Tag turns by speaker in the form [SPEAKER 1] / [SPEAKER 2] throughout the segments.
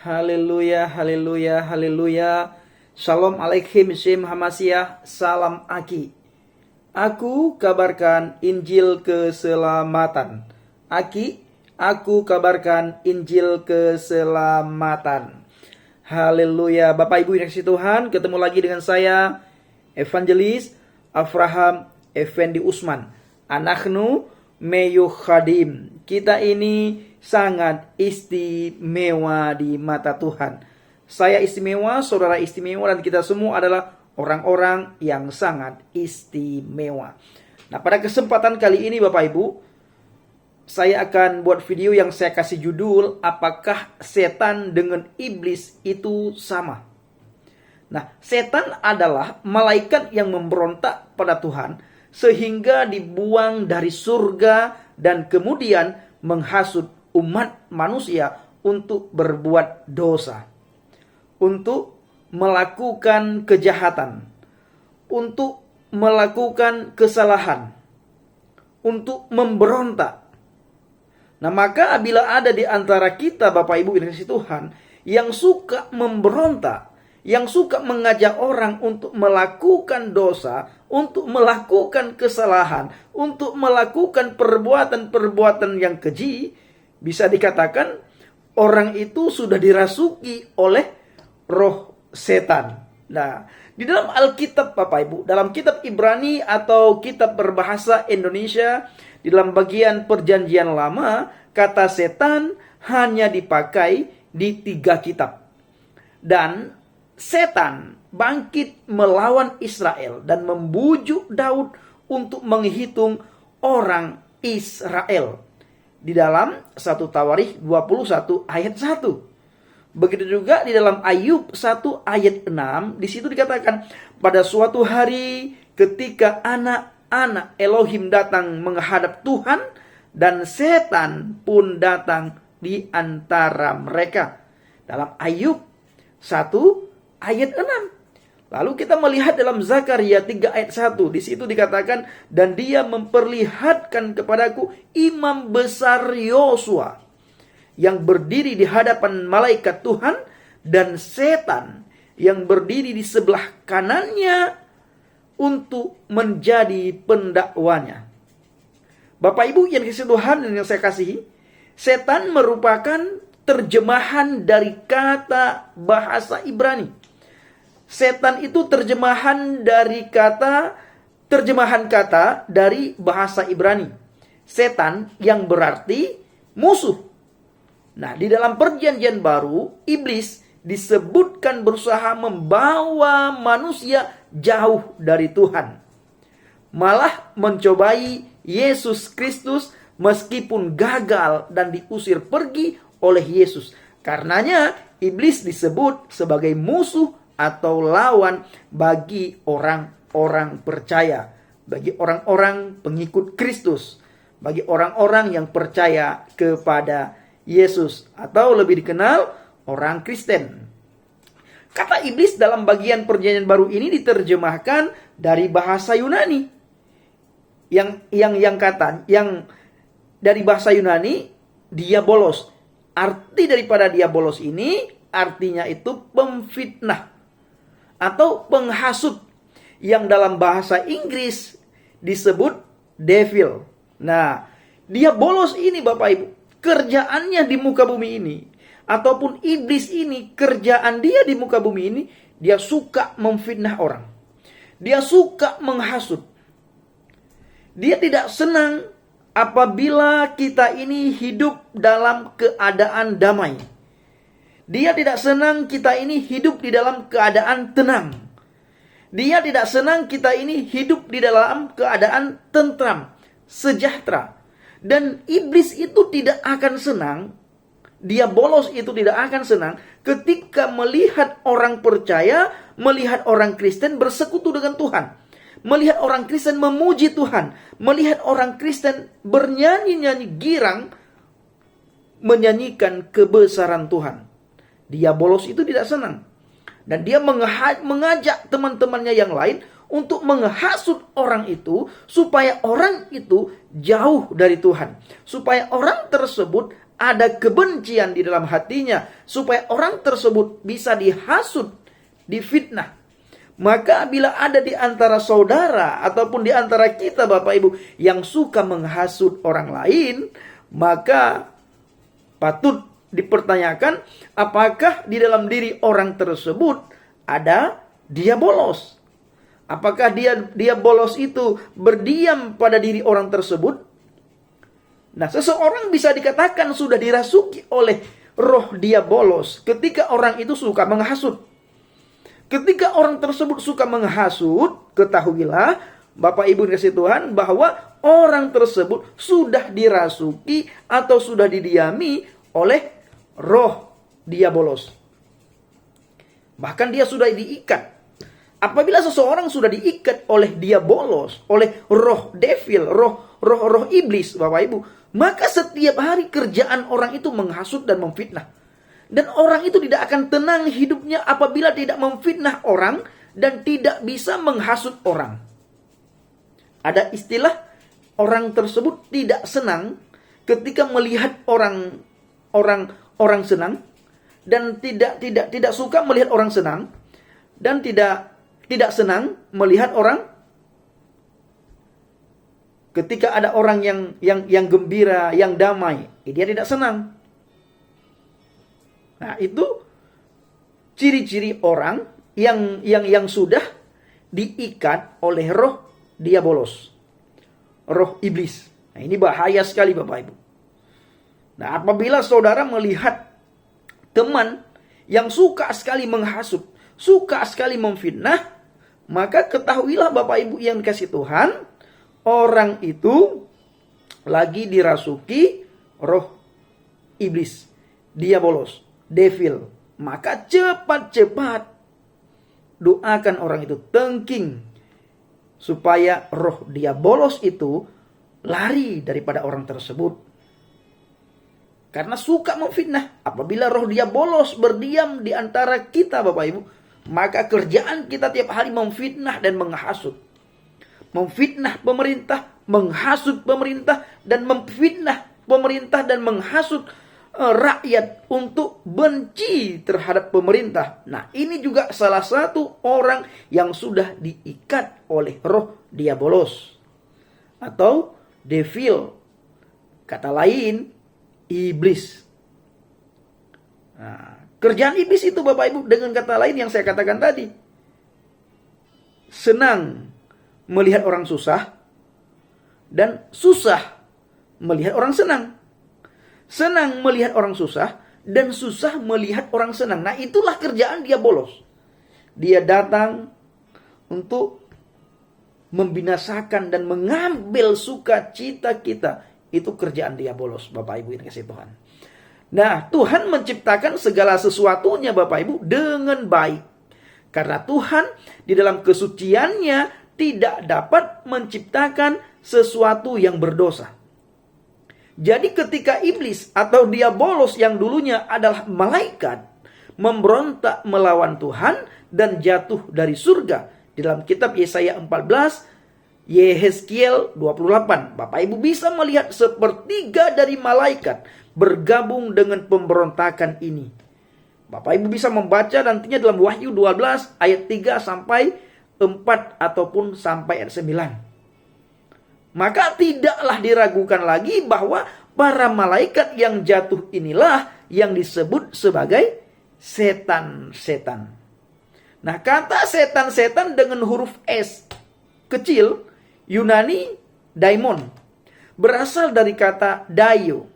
[SPEAKER 1] Haleluya, haleluya, haleluya. Shalom alaikum, Shem Hamasiah, salam Aki. Aku kabarkan Injil keselamatan. Aki, aku kabarkan Injil keselamatan. Haleluya. Bapak Ibu yang kasih Tuhan, ketemu lagi dengan saya, Evangelis Avraham Effendi Usman. Anaknu Meyuhadim. Kita ini sangat istimewa di mata Tuhan. Saya istimewa, saudara istimewa, dan kita semua adalah orang-orang yang sangat istimewa. Nah, pada kesempatan kali ini Bapak Ibu, saya akan buat video yang saya kasih judul, apakah setan dengan iblis itu sama? Nah, setan adalah malaikat yang memberontak pada Tuhan sehingga dibuang dari surga dan kemudian menghasut umat manusia untuk berbuat dosa, untuk melakukan kejahatan, untuk melakukan kesalahan, untuk memberontak. Nah, maka bila ada di antara kita Bapak Ibu yang kasih Tuhan yang suka memberontak, yang suka mengajak orang untuk melakukan dosa, untuk melakukan kesalahan, untuk melakukan perbuatan-perbuatan yang keji, bisa dikatakan orang itu sudah dirasuki oleh roh setan. Nah, di dalam Alkitab Bapak Ibu, dalam kitab Ibrani atau kitab berbahasa Indonesia, di dalam bagian Perjanjian Lama, kata setan hanya dipakai di 3 kitab. Dan setan bangkit melawan Israel dan membujuk Daud untuk menghitung orang Israel. Di dalam 1 Tawarikh 21 ayat 1. Begitu juga di dalam Ayub 1 ayat 6, di situ dikatakan, pada suatu hari ketika anak-anak Elohim datang menghadap Tuhan, dan setan pun datang di antara mereka. Dalam Ayub 1 ayat 6. Lalu kita melihat dalam Zakaria 3 ayat 1. Di situ dikatakan, dan dia memperlihatkan kepadaku imam besar Yosua yang berdiri di hadapan malaikat Tuhan, dan setan yang berdiri di sebelah kanannya untuk menjadi pendakwanya. Bapak Ibu yang kasih Tuhan dan yang saya kasihi, setan merupakan terjemahan dari kata bahasa Ibrani. Setan itu terjemahan kata dari bahasa Ibrani. Setan yang berarti musuh. Nah, di dalam Perjanjian Baru, iblis disebutkan berusaha membawa manusia jauh dari Tuhan, malah mencobai Yesus Kristus meskipun gagal dan diusir pergi oleh Yesus. Karenanya iblis disebut sebagai musuh atau lawan bagi orang-orang percaya, bagi orang-orang pengikut Kristus, bagi orang-orang yang percaya kepada Yesus, atau lebih dikenal orang Kristen. Kata iblis dalam bagian Perjanjian Baru ini diterjemahkan dari bahasa Yunani. Yang dari bahasa Yunani diabolos. Arti daripada diabolos ini artinya itu pemfitnah atau penghasut, yang dalam bahasa Inggris disebut devil. Nah, diabolos ini Bapak Ibu, kerjaannya di muka bumi ini, ataupun iblis ini, kerjaan dia di muka bumi ini, dia suka memfitnah orang. Dia suka menghasut. Dia tidak senang apabila kita ini hidup dalam keadaan damai. Dia tidak senang kita ini hidup di dalam keadaan tenang. Dia tidak senang kita ini hidup di dalam keadaan tentram, sejahtera. Dan iblis itu tidak akan senang, diabolos itu tidak akan senang ketika melihat orang percaya, melihat orang Kristen bersekutu dengan Tuhan, melihat orang Kristen memuji Tuhan, melihat orang Kristen bernyanyi-nyanyi girang menyanyikan kebesaran Tuhan. Diabolos itu tidak senang. Dan dia mengajak teman-temannya yang lain untuk menghasut orang itu supaya orang itu jauh dari Tuhan, supaya orang tersebut ada kebencian di dalam hatinya, supaya orang tersebut bisa dihasut, difitnah. Maka bila ada di antara saudara ataupun di antara kita Bapak Ibu yang suka menghasut orang lain, maka patut dipertanyakan apakah di dalam diri orang tersebut ada diabolos. Apakah diabolos itu berdiam pada diri orang tersebut? Nah, seseorang bisa dikatakan sudah dirasuki oleh roh diabolos ketika orang itu suka menghasut. Ketika orang tersebut suka menghasut, ketahuilah Bapak Ibu dikasih Tuhan bahwa orang tersebut sudah dirasuki atau sudah didiami oleh roh diabolos. Bahkan dia sudah diikat. Apabila seseorang sudah diikat oleh diabolos, oleh roh devil, roh iblis, Bapak Ibu, maka setiap hari kerjaan orang itu menghasut dan memfitnah. Dan orang itu tidak akan tenang hidupnya apabila tidak memfitnah orang dan tidak bisa menghasut orang. Ada istilah orang tersebut tidak senang ketika melihat orang senang, dan tidak suka melihat orang senang, dan tidak senang melihat orang ketika ada orang yang gembira, yang damai, dia tidak senang. Nah, itu ciri-ciri orang yang sudah diikat oleh roh diabolos, roh iblis. Nah, ini bahaya sekali Bapak Ibu. Nah, apabila saudara melihat teman yang suka sekali menghasut, suka sekali memfitnah, maka ketahuilah Bapak Ibu yang dikasih Tuhan, orang itu lagi dirasuki roh iblis, diabolos, devil. Maka cepat-cepat doakan orang itu, tengking, supaya roh diabolos itu lari daripada orang tersebut. Karena suka memfitnah. Apabila roh diabolos berdiam di antara kita Bapak Ibu, maka kerjaan kita tiap hari memfitnah dan menghasut. Memfitnah pemerintah, menghasut pemerintah, dan memfitnah pemerintah dan menghasut rakyat untuk benci terhadap pemerintah. Nah, ini juga salah satu orang yang sudah diikat oleh roh diabolos atau devil. Kata lain, iblis. Nah, kerjaan iblis itu Bapak Ibu, dengan kata lain yang saya katakan tadi, senang melihat orang susah dan susah melihat orang senang. Senang melihat orang susah dan susah melihat orang senang. Nah, itulah kerjaan diabolos. Dia datang untuk membinasakan dan mengambil sukacita kita. Itu kerjaan diabolos Bapak Ibu yang kasih Tuhan. Nah, Tuhan menciptakan segala sesuatunya Bapak Ibu dengan baik. Karena Tuhan di dalam kesuciannya tidak dapat menciptakan sesuatu yang berdosa. Jadi ketika iblis atau diabolos yang dulunya adalah malaikat memberontak melawan Tuhan dan jatuh dari surga, di dalam kitab Yesaya 14, Yehezkiel 28, Bapak Ibu bisa melihat sepertiga dari malaikat bergabung dengan pemberontakan ini. Bapak Ibu bisa membaca nantinya dalam Wahyu 12 ayat 3 sampai 4 ataupun sampai ayat 9. Maka tidaklah diragukan lagi bahwa para malaikat yang jatuh inilah yang disebut sebagai setan-setan. Nah, kata setan-setan dengan huruf S kecil, Yunani daimon, berasal dari kata daio,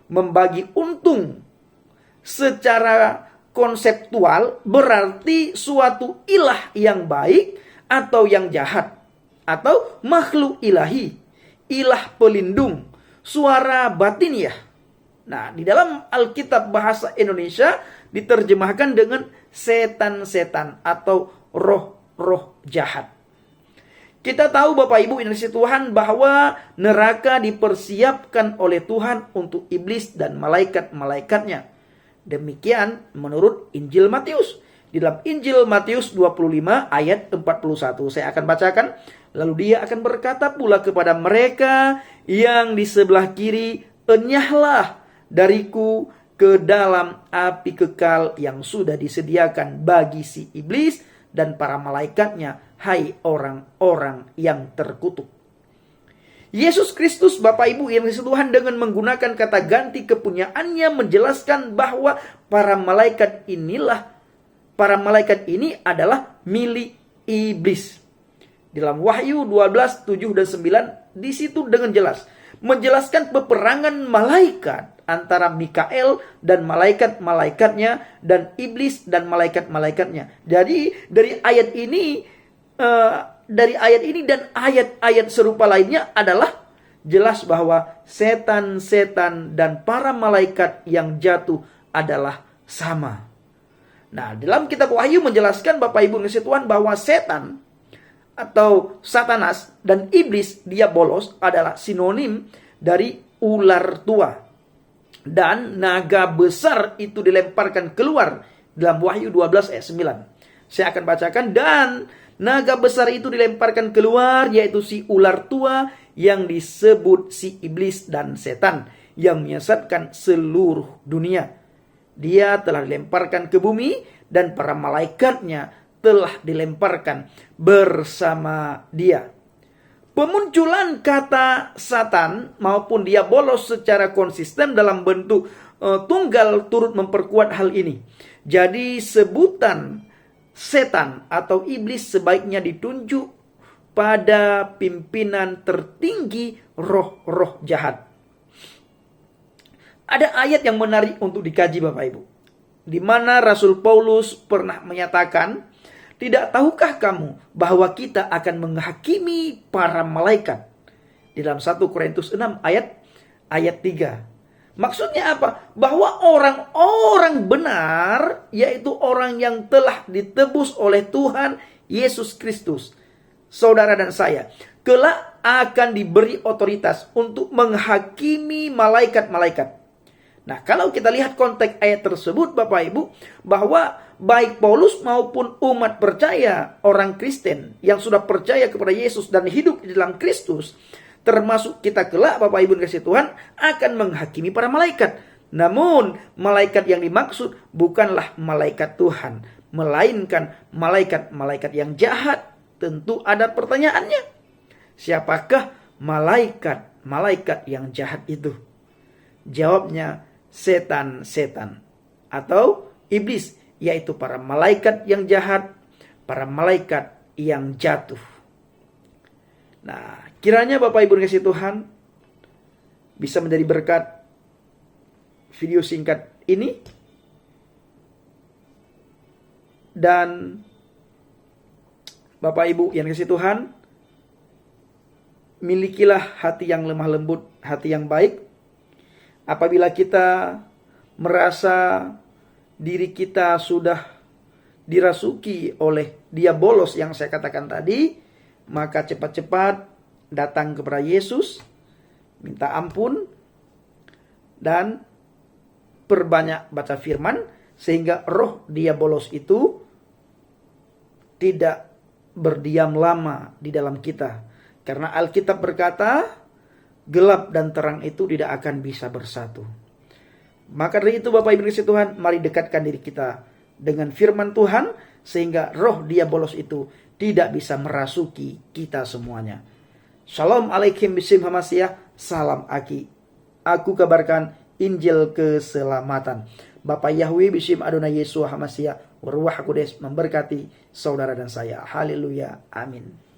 [SPEAKER 1] membagi untung. Secara konseptual berarti suatu ilah yang baik atau yang jahat, atau makhluk ilahi, ilah pelindung, suara batiniah. Nah, di dalam Alkitab bahasa Indonesia diterjemahkan dengan setan-setan atau roh-roh jahat. Kita tahu Bapak Ibu yang dikasihi Tuhan bahwa neraka dipersiapkan oleh Tuhan untuk iblis dan malaikat-malaikatnya. Demikian menurut Injil Matius. Di dalam Injil Matius 25 ayat 41. Saya akan bacakan. Lalu dia akan berkata pula kepada mereka yang di sebelah kiri, enyahlah dariku ke dalam api kekal yang sudah disediakan bagi si iblis dan para malaikatnya, hai orang-orang yang terkutuk. Yesus Kristus, Bapak Ibu yang dikasihi Tuhan, dengan menggunakan kata ganti kepunyaannya menjelaskan bahwa para malaikat ini adalah milik iblis. Dalam Wahyu 12, 7 dan 9 di situ dengan jelas menjelaskan peperangan malaikat antara Mikael dan malaikat-malaikatnya dan iblis dan malaikat-malaikatnya. Jadi dari ayat ini dan ayat-ayat serupa lainnya adalah jelas bahwa setan-setan dan para malaikat yang jatuh adalah sama. Nah, dalam kitab Wahyu menjelaskan, Bapak Ibu yang dikasihi Tuhan, bahwa setan atau Satanas dan iblis, diabolos, adalah sinonim dari ular tua. Dan naga besar itu dilemparkan keluar dalam Wahyu 12 ayat 9. Saya akan bacakan. Dan naga besar itu dilemparkan keluar, yaitu si ular tua yang disebut si iblis dan setan, yang menyesatkan seluruh dunia. Dia telah dilemparkan ke bumi dan para malaikatnya telah dilemparkan bersama dia. Pemunculan kata Satan maupun diabolos secara konsisten dalam bentuk tunggal turut memperkuat hal ini. Jadi sebutan setan atau iblis sebaiknya ditunjuk pada pimpinan tertinggi roh-roh jahat. Ada ayat yang menarik untuk dikaji, Bapak Ibu, di mana Rasul Paulus pernah menyatakan, tidak tahukah kamu bahwa kita akan menghakimi para malaikat? Di dalam 1 Korintus 6 ayat 3. Maksudnya apa? Bahwa orang-orang benar, yaitu orang yang telah ditebus oleh Tuhan Yesus Kristus, saudara dan saya, kelak akan diberi otoritas untuk menghakimi malaikat-malaikat. Nah, kalau kita lihat konteks ayat tersebut, Bapak Ibu, bahwa baik Paulus maupun umat percaya, orang Kristen yang sudah percaya kepada Yesus dan hidup di dalam Kristus, termasuk kita kelak, Bapak Ibu dikasihi Tuhan, akan menghakimi para malaikat. Namun, malaikat yang dimaksud bukanlah malaikat Tuhan, melainkan malaikat-malaikat yang jahat. Tentu ada pertanyaannya. Siapakah malaikat-malaikat yang jahat itu? Jawabnya, setan-setan atau iblis, yaitu para malaikat yang jahat, para malaikat yang jatuh. Nah, kiranya Bapak Ibu dikasihi Tuhan bisa menjadi berkat video singkat ini, dan Bapak Ibu yang dikasihi Tuhan, milikilah hati yang lemah lembut, hati yang baik. Apabila kita merasa diri kita sudah dirasuki oleh diabolos yang saya katakan tadi, maka cepat-cepat datang kepada Yesus, minta ampun, dan perbanyak baca firman, sehingga roh diabolos itu tidak berdiam lama di dalam kita. Karena Alkitab berkata, gelap dan terang itu tidak akan bisa bersatu. Maka dari itu, Bapak Ibu dikasihi Tuhan, mari dekatkan diri kita dengan firman Tuhan, sehingga roh diabolos itu tidak bisa merasuki kita semuanya. Shalom alaikum bisim hamasiah, salam aki. Aku kabarkan Injil keselamatan. Bapak Yahweh bisim Adonai Yesua hamasiah, Waruah Kudus memberkati saudara dan saya. Haleluya, amin.